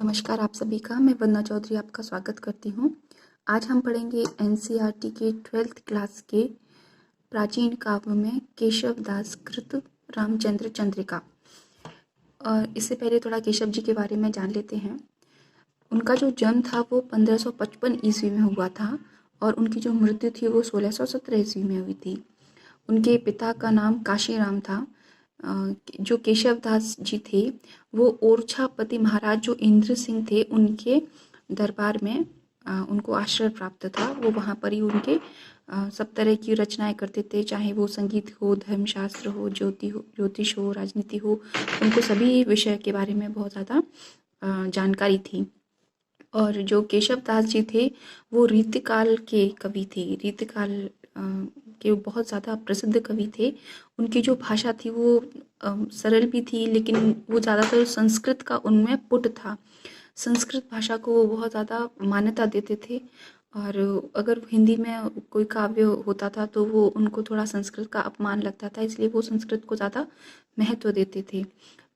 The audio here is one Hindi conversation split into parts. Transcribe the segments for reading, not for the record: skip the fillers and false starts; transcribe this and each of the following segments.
नमस्कार आप सभी का, मैं वंदना चौधरी आपका स्वागत करती हूँ। आज हम पढ़ेंगे एनसीईआरटी के 12th क्लास के प्राचीन काव्य में केशव दास कृत रामचंद्र चंद्रिका। और इससे पहले थोड़ा केशव जी के बारे में जान लेते हैं। उनका जो जन्म था वो 1555 ईस्वी में हुआ था और उनकी जो मृत्यु थी वो 1617 ईस्वी में हुई थी। उनके पिता का नाम काशीराम था। जो केशव दास जी थे वो ओरछापति महाराज जो इंद्र सिंह थे उनके दरबार में उनको आश्रय प्राप्त था। वो वहाँ पर ही उनके सब तरह की रचनाएं करते थे, चाहे वो संगीत हो, धर्मशास्त्र हो, ज्योतिष हो, राजनीति हो। उनको सभी विषय के बारे में बहुत ज़्यादा जानकारी थी। और जो केशव दास जी थे वो रीतिकाल के कवि थे। रीतिकाल के बहुत ज़्यादा प्रसिद्ध कवि थे। उनकी जो भाषा थी वो सरल भी थी, लेकिन वो ज़्यादातर संस्कृत का उनमें पुट था। संस्कृत भाषा को वो बहुत ज़्यादा मान्यता देते थे। और अगर हिंदी में कोई काव्य होता था तो वो उनको थोड़ा संस्कृत का अपमान लगता था, इसलिए वो संस्कृत को ज़्यादा महत्व देते थे।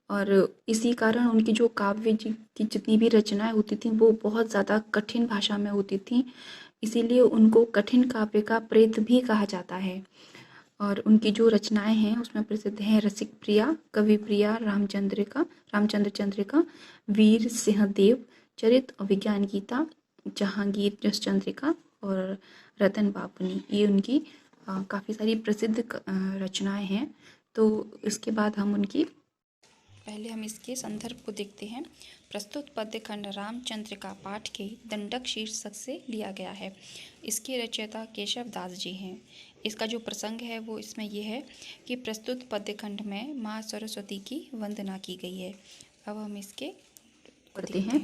और इसी कारण उनकी जो काव्य जी की जितनी भी रचनाएं होती थीं वो बहुत ज़्यादा कठिन भाषा में होती थीं, इसीलिए उनको कठिन काव्य का प्रेत भी कहा जाता है। और उनकी जो रचनाएं हैं उसमें प्रसिद्ध हैं रसिक प्रिया, कवि प्रिया, रामचंद्र चंद्रिका, वीर सिंहदेव चरित, विज्ञान गीता, जहांगीर जस चंद्रिका और रतन बापनी। ये उनकी काफ़ी सारी प्रसिद्ध रचनाएं हैं। तो इसके बाद पहले हम इसके संदर्भ को देखते हैं। प्रस्तुत पद्य खंड रामचंद्र का पाठ के दंडक शीर्षक से लिया गया है। इसके रचयिता केशव दास जी हैं। इसका जो प्रसंग है वो इसमें यह है कि प्रस्तुत पद्य खंड में माँ सरस्वती की वंदना की गई है। अब हम इसके पढ़ते हैं।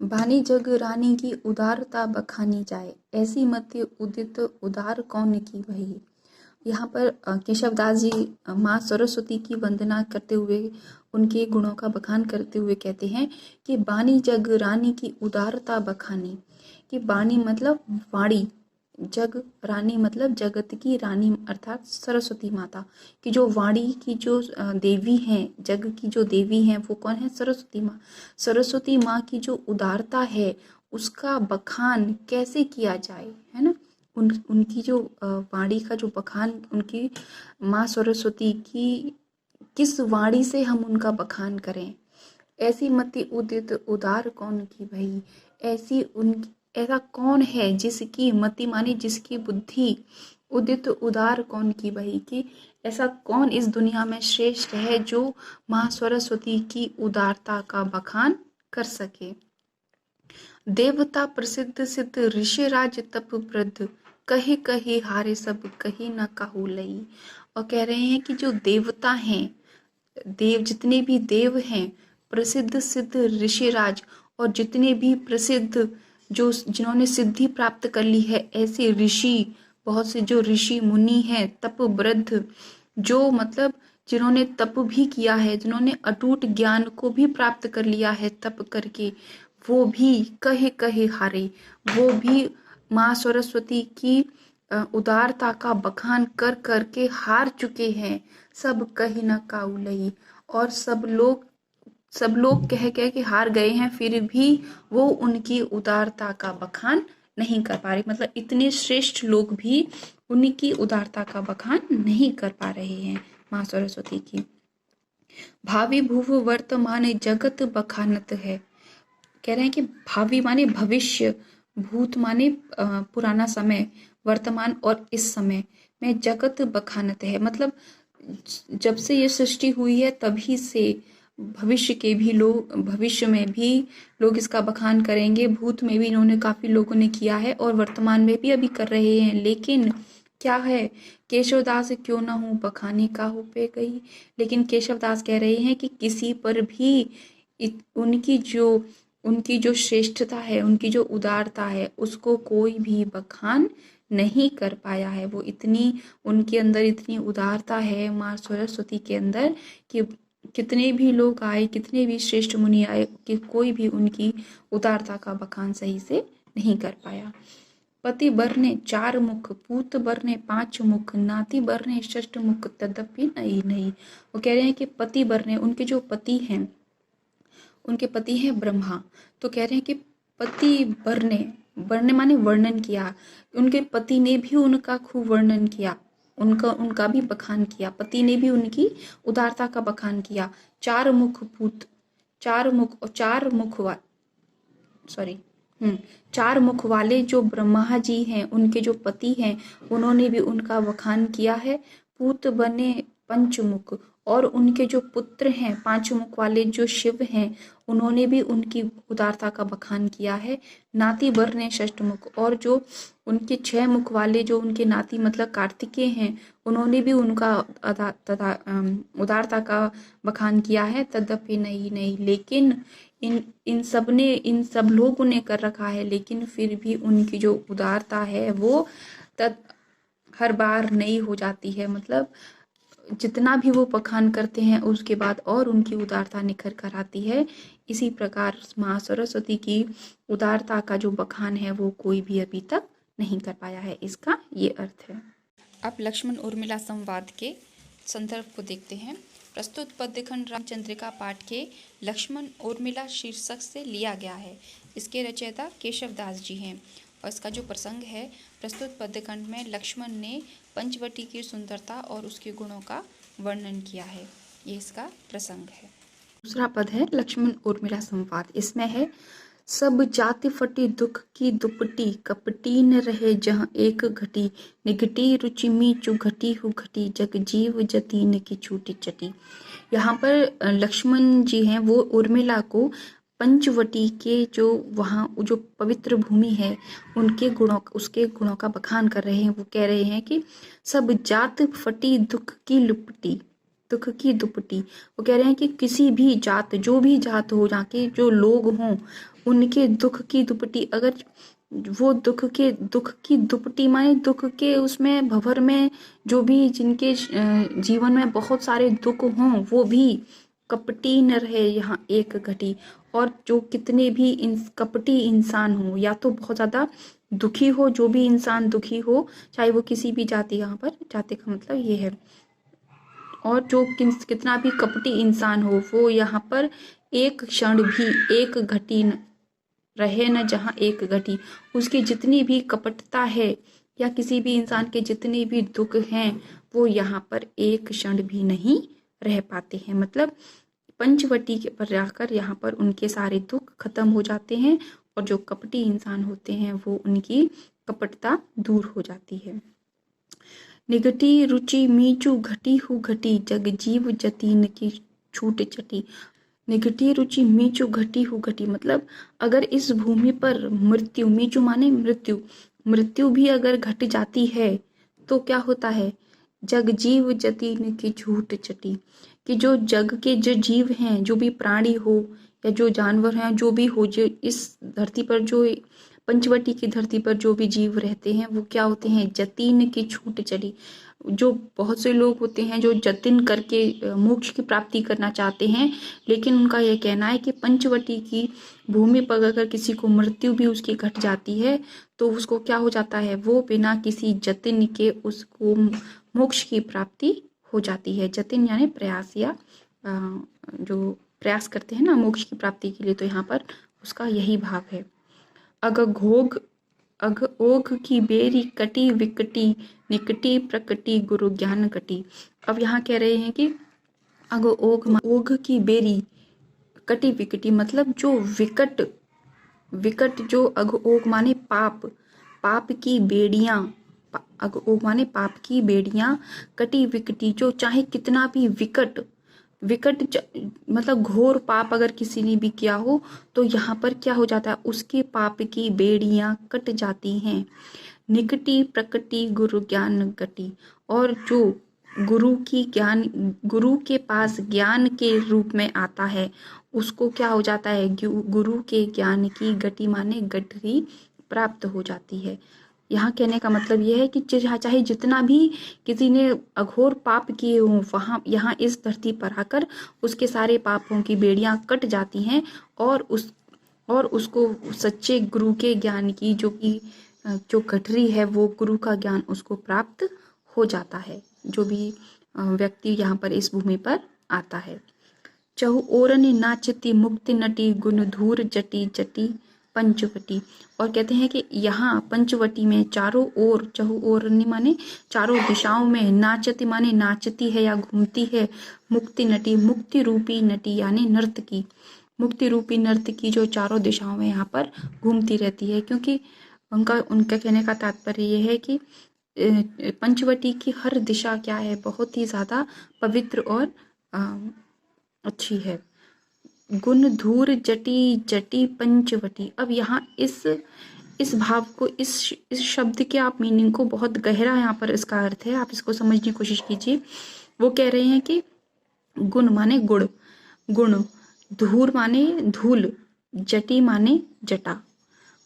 बानी जग रानी की उदारता बखानी जाए, ऐसी मति उदित उदार कौन की भई। यहाँ पर केशव दास जी माँ सरस्वती की वंदना करते हुए उनके गुणों का बखान करते हुए कहते हैं कि बानी जग रानी की उदारता बखानी। कि बानी मतलब वाणी, जग रानी मतलब जगत की रानी अर्थात सरस्वती माता की जो वाणी की जो देवी हैं, जग की जो देवी हैं वो कौन है? सरस्वती माँ। सरस्वती माँ की जो उदारता है उसका बखान कैसे किया जाए, है ना। उनकी जो वाणी का जो बखान, उनकी माँ सरस्वती की किस वाणी से हम उनका बखान करें। ऐसी मति उदित उदार कौन की भई। ऐसा कौन है जिसकी मति माने जिसकी बुद्धि, उदित उदार कौन की भई, कि ऐसा कौन इस दुनिया में श्रेष्ठ है जो माँ सरस्वती की उदारता का बखान कर सके। देवता प्रसिद्ध सिद्ध ऋषिराज तप वृद्ध, कही कही हारे सब कही न काहू लई। और कह रहे हैं कि जो देवता हैं, देव जितने भी देव हैं, प्रसिद्ध सिद्ध ऋषिराज और जितने भी प्रसिद्ध जो जिन्होंने सिद्धि प्राप्त कर ली है, ऐसे ऋषि, बहुत से जो ऋषि मुनि हैं, तप वृद्ध जो मतलब जिन्होंने तप भी किया है, जिन्होंने अटूट ज्ञान को भी प्राप्त कर लिया है तप करके, वो भी कहे कहे हारे, वो भी माँ सरस्वती की उदारता का बखान कर करके हार चुके हैं। सब कही न काऊ लई, और सब लोग कह कह के हार गए हैं, फिर भी वो उनकी उदारता का बखान नहीं कर पा रहे। मतलब इतने श्रेष्ठ लोग भी उनकी उदारता का बखान नहीं कर पा रहे हैं माँ सरस्वती की। भावी भुव वर्तमान जगत बखानत है। कह रहे हैं कि भावी माने भविष्य, भूत माने पुराना समय, वर्तमान और इस समय में जगत बखानत है। मतलब जब से ये सृष्टि हुई है तभी से भविष्य में भी लोग इसका बखान करेंगे। भूत में भी इन्होंने काफी लोगों ने किया है और वर्तमान में भी अभी कर रहे हैं। लेकिन क्या है, केशवदास क्यों ना हूँ बखानी काहू पे गई। लेकिन केशवदास कह रहे हैं कि किसी पर भी उनकी जो श्रेष्ठता है, उनकी जो उदारता है, उसको कोई भी बखान नहीं कर पाया है। वो इतनी उनके अंदर इतनी उदारता है माँ सरस्वती के अंदर कि कितने भी लोग आए, कितने भी श्रेष्ठ मुनि आए, कि कोई भी उनकी उदारता का बखान सही से नहीं कर पाया। पति बर ने 4 मुख, पूत बर ने 5 मुख, नाती बर ने 6 मुख, तदपि नहीं नहीं। वो कह रहे हैं कि पति बर ने, उनके जो पति हैं उनके पति हैं ब्रह्मा। तो कह रहे हैं कि पति वर ने, वर्णे माने वर्णन किया, उनके पति ने भी उनका खूब वर्णन किया, उनका भी बखान किया, पति ने भी उनकी उदारता का बखान किया। चार मुख पूत, चार मुख वाले जो ब्रह्मा जी हैं, उनके जो पति हैं, उन्होंने भी उनका बखान किया है। पूत बने पंचमुख, और उनके जो पुत्र हैं पांच मुख वाले जो शिव हैं, उन्होंने भी उनकी उदारता का बखान किया है। नाती वर ने षष्ठ मुख, और जो उनके 6 मुख वाले जो उनके नाती मतलब कार्तिकेय हैं, उन्होंने भी उनका उदारता का बखान किया है। तद्यपि नहीं, लेकिन इन सब लोगों ने कर रखा है, लेकिन फिर भी उनकी जो उदारता है वो हर बार नई हो जाती है। मतलब जितना भी वो बखान करते हैं उसके बाद और उनकी उदारता निखर कर आती है। इसी प्रकार माँ सरस्वती की उदारता का जो बखान है वो कोई भी अभी तक नहीं कर पाया है, इसका ये अर्थ है। अब लक्ष्मण उर्मिला संवाद के संदर्भ को देखते हैं। प्रस्तुत पद्यखंड रामचंद्रिका पाठ के लक्ष्मण उर्मिला शीर्षक से लिया गया है। इसके रचयिता केशव दास जी हैं और इसका जो प्रसंग है, प्रस्तुत पद्यखंड में लक्ष्मण ने पंचवटी की सुंदरता और उसके गुणों का वर्णन किया है। ये इसका प्रसंग है। दूसरा पद है लक्ष्मण उर्मिला संवाद। इसमें है सब जाति फटी दुख की दुपटी, कपटी न रहे जहाँ एक घटी, निगटी रुचि मीचु घटी हु घटी, जग जीव जतीन की छूटी चटी। यहाँ पर लक्ष्मण जी हैं वो उर्मिला को पंचवटी के जो वहाँ जो पवित्र भूमि है उसके गुणों का बखान कर रहे हैं। वो कह रहे हैं कि सब जात फटी दुख की दुपटी। वो कह रहे हैं कि किसी भी जात, जो भी जात हो, जहाँ के जो लोग हों, उनके दुख की दुपटी, अगर वो दुख की दुपटी माने दुख के उसमें भंवर में जो भी जिनके जीवन में बहुत सारे दुख हों, वो भी कपटी न रहे यहाँ एक घटी। और जो कितने भी कपटी इंसान हो, या तो बहुत ज्यादा दुखी हो, जो भी इंसान दुखी हो, चाहे वो किसी भी जाति, यहाँ पर जाति का मतलब ये है, और जो कितना भी कपटी इंसान हो, वो यहाँ पर एक क्षण भी एक घटी रहे न जहाँ एक घटी। उसकी जितनी भी कपटता है या किसी भी इंसान के जितने भी दुख हैं, वो यहाँ पर एक क्षण भी नहीं रह पाते हैं। मतलब पंचवटी के पर जाकर यहाँ पर उनके सारे दुख खत्म हो जाते हैं, और जो कपटी इंसान होते हैं वो उनकी कपटता दूर हो जाती है। निगटी रुचि मीचु घटी हु घटी, जग जीव जतीन की छूट चटी। निगटी रुचि मीचु घटी हु घटी, मतलब अगर इस भूमि पर मृत्यु, मीचु माने मृत्यु भी अगर घट जाती है तो क्या होता है, जग जीव जतीन की छूट चटी, कि जो जग के जो जीव हैं, जो भी प्राणी हो या जो जानवर हैं, जो भी हो, जो इस धरती पर, जो पंचवटी की धरती पर जो भी जीव रहते हैं, वो क्या होते हैं, जतीन की छूट चली। जो बहुत से लोग होते हैं जो जतिन करके मोक्ष की प्राप्ति करना चाहते हैं, लेकिन उनका यह कहना है कि पंचवटी की भूमि पर अगर किसी को मृत्यु भी उसकी घट जाती है तो उसको क्या हो जाता है, वो बिना किसी जतिन के उसको मोक्ष की प्राप्ति हो जाती है। जतिन यानी प्रयास, या जो प्रयास करते हैं ना मोक्ष की प्राप्ति के लिए, तो यहाँ पर उसका यही भाव है। अघ ओघ की बेरी कटी विकटी, निकटी प्रकटी गुरु ज्ञान कटी। अब यहाँ कह रहे हैं कि अघ ओघ की बेरी कटी विकटी, मतलब जो विकट जो अघ ओघ माने पाप की बेड़ियां, अघ ओघ माने पाप की बेड़ियां, कटी विकटी जो चाहे कितना भी विकट मतलब घोर पाप अगर किसी ने भी किया हो तो यहाँ पर क्या हो जाता है, उसके पाप की बेड़ियां कट जाती हैं। निकटी प्रकटी गुरु ज्ञान कटी, और जो गुरु के पास ज्ञान के रूप में आता है उसको क्या हो जाता है, गुरु के ज्ञान की गति माने गठरी प्राप्त हो जाती है। यहाँ कहने का मतलब यह है कि चाहे जितना भी किसी ने अघोर पाप किए हों, वहाँ यहाँ इस धरती पर आकर उसके सारे पापों की बेड़ियां कट जाती हैं, और उसको सच्चे गुरु के ज्ञान की जो गठरी है, वो गुरु का ज्ञान उसको प्राप्त हो जाता है, जो भी व्यक्ति यहाँ पर इस भूमि पर आता है। चहु ओरनि नाचती मुक्ति नटी गुण धूर जटी जटी पंचवटी। और कहते हैं कि यहाँ पंचवटी में चारों ओर, चहु ओरनि माने चारों दिशाओं में, नाचती माने नाचती है या घूमती है, मुक्ति नटी मुक्ति रूपी नटी यानी नर्तकी, मुक्ति रूपी नर्तकी जो चारों दिशाओं में यहाँ पर घूमती रहती है। क्योंकि उनका कहने का तात्पर्य यह है कि पंचवटी की हर दिशा क्या है, बहुत ही ज़्यादा पवित्र और अच्छी है। गुण धूर जटी जटी पंचवटी। अब यहाँ इस भाव को, इस शब्द के आप मीनिंग को, बहुत गहरा यहाँ पर इसका अर्थ है, आप इसको समझने की कोशिश कीजिए। वो कह रहे हैं कि गुण माने गुण, गुण, धूर माने धूल, जटी माने जटा।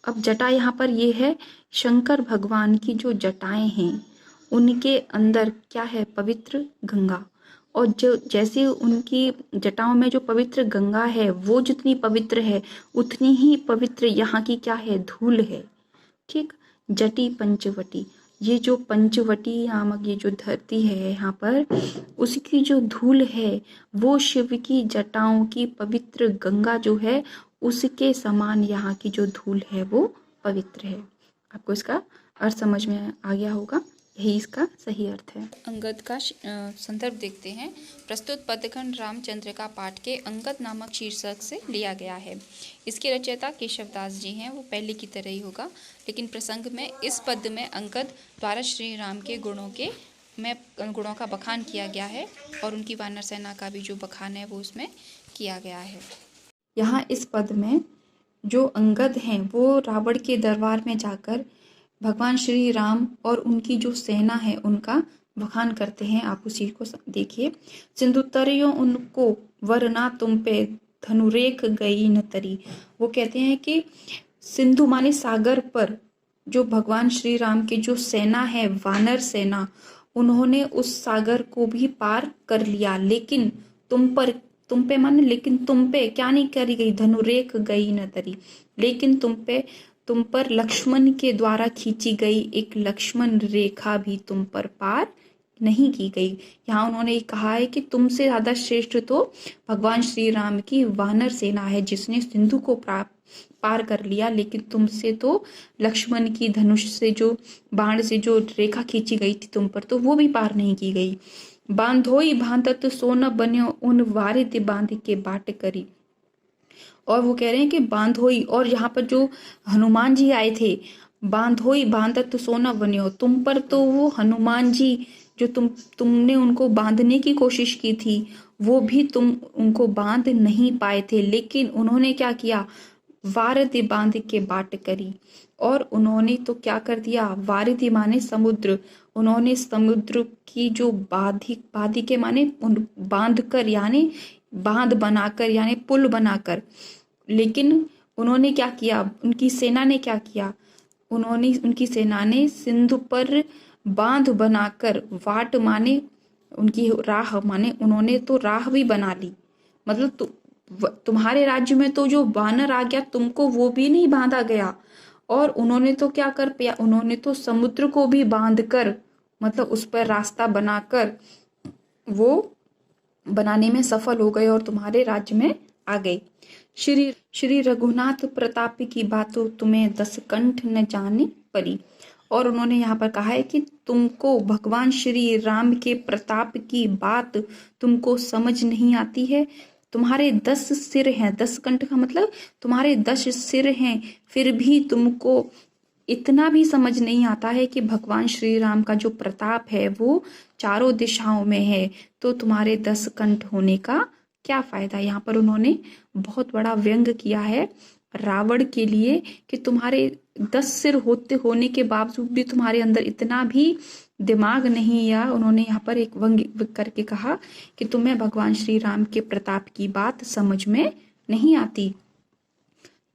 अब जटा यहाँ पर ये है शंकर भगवान की जो जटाएं हैं उनके अंदर क्या है, पवित्र गंगा। और जो जैसे उनकी जटाओं में जो पवित्र गंगा है वो जितनी पवित्र है उतनी ही पवित्र यहाँ की क्या है, धूल है। ठीक, जटी पंचवटी, ये जो पंचवटी नामक ये जो धरती है यहाँ पर, उसकी जो धूल है वो शिव की जटाओं की पवित्र गंगा जो है उसके समान यहाँ की जो धूल है वो पवित्र है। आपको इसका अर्थ समझ में आ गया होगा, यही इसका सही अर्थ है। अंगद का संदर्भ देखते हैं। प्रस्तुत पदखंड रामचंद्र का पाठ के अंगद नामक शीर्षक से लिया गया है। इसके रचयिता केशवदास जी हैं, वो पहले की तरह ही होगा, लेकिन प्रसंग में इस पद में अंगद द्वारा श्री राम के गुणों का बखान किया गया है और उनकी वानर सेना का भी जो बखान है वो उसमें किया गया है। यहाँ इस पद में जो अंगद हैं वो रावण के दरबार में जाकर भगवान श्री राम और उनकी जो सेना है उनका बखान करते हैं। आप उसी को देखिए। सिंधुतरियो उनको वरना तुम पे धनुरेख गई न तरी। वो कहते हैं कि सिंधु माने सागर पर जो भगवान श्री राम की जो सेना है, वानर सेना, उन्होंने उस सागर को भी पार कर लिया, लेकिन तुम पे माने लेकिन तुम पे क्या नहीं करी गई, धनुरेख गई न तरी, लेकिन तुम पर लक्ष्मण के द्वारा खींची गई एक लक्ष्मण रेखा भी तुम पर पार नहीं की गई। यहाँ उन्होंने कहा है कि तुमसे ज्यादा श्रेष्ठ तो भगवान श्री राम की वानर सेना है जिसने सिंधु को पार कर लिया, लेकिन तुमसे तो लक्ष्मण की धनुष से जो बाण से जो रेखा खींची गई थी तुम पर, तो वो भी पार नहीं की गई। बांधोई बांधत सोना बन्यो उन वारित बांध के बाट करी। और वो कह रहे हैं कि बांधोई, और यहाँ पर जो हनुमान जी आए थे, बांधोई बांधत सोना बन्यो, तुम पर तो वो हनुमान जी जो तुमने उनको बांधने की कोशिश की थी वो भी तुम उनको बांध नहीं पाए थे, लेकिन उन्होंने क्या किया, वारिधि बांध के बाट करी। और उन्होंने तो क्या कर दिया, वारिधि माने समुद्र, उन्होंने समुद्र की जो बाधी के माने बांध कर यानी बांध बनाकर यानी पुल बनाकर, लेकिन उन्होंने क्या किया, उनकी सेना ने क्या किया, उनकी सेना ने सिंधु पर बांध बनाकर, वाट माने उनकी राह माने उन्होंने तो राह भी बना ली। मतलब तुम्हारे राज्य में तो जो वानर आ गया तुमको वो भी नहीं बांधा गया, और उन्होंने तो क्या कर पाया, उन्होंने तो समुद्र को भी बांध कर, मतलब उस पर रास्ता बनाकर वो बनाने में सफल हो गए और तुम्हारे राज्य में आ गए। श्री रघुनाथ प्रताप की बातों तुम्हें 10 कंठ न जाने परी। और उन्होंने यहाँ पर कहा है कि तुमको भगवान श्री राम के प्रताप की बात तुमको समझ नहीं आती है, तुम्हारे 10 सिर हैं, 10 कंठ का मतलब तुम्हारे 10 सिर हैं, फिर भी तुमको इतना भी समझ नहीं आता है कि भगवान श्री राम का जो प्रताप है वो चारों दिशाओं में है, तो तुम्हारे 10 कंठ होने का क्या फायदा। यहाँ पर उन्होंने बहुत बड़ा व्यंग किया है रावण के लिए कि तुम्हारे 10 सिर होने के बावजूद भी तुम्हारे अंदर इतना भी दिमाग नहीं, या उन्होंने यहाँ पर एक व्यंग करके कहा कि तुम्हें भगवान श्री राम के प्रताप की बात समझ में नहीं आती।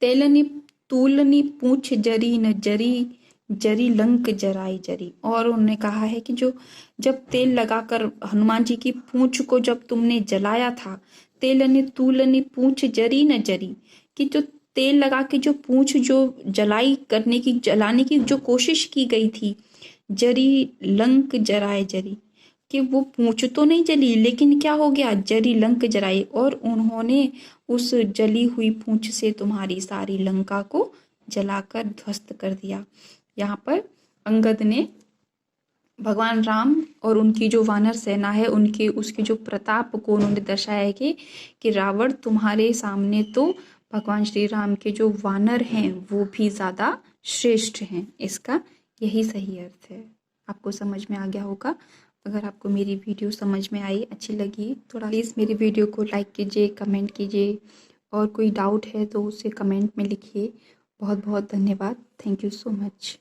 तेलनी तूलनी पूछ जरी न जरी, जरी लंक जराई जरी। और उन्होंने कहा है कि जो जब तेल लगाकर हनुमान जी की पूंछ को जब तुमने जलाया था, तेलनी तूलनी पूछ जरी न जरी, कि जो तेल लगा के जो पूंछ जो जलाने की जो कोशिश की गई थी, जरी लंक जराए जरी, कि वो पूंछ तो नहीं जली, लेकिन क्या हो गया, जरी लंक जराई, और उन्होंने उस जली हुई पूंछ से तुम्हारी सारी लंका को जलाकर ध्वस्त कर दिया। यहाँ पर अंगद ने भगवान राम और उनकी जो वानर सेना है उनके उसके जो प्रताप को उन्होंने दर्शाया है कि रावण तुम्हारे सामने तो भगवान श्री राम के जो वानर हैं वो भी ज़्यादा श्रेष्ठ हैं। इसका यही सही अर्थ है। आपको समझ में आ गया होगा। अगर आपको मेरी वीडियो समझ में आई, अच्छी लगी, थोड़ा प्लीज़ मेरी वीडियो को लाइक कीजिए, कमेंट कीजिए, और कोई डाउट है तो उसे कमेंट में लिखिए। बहुत बहुत धन्यवाद। Thank you so much.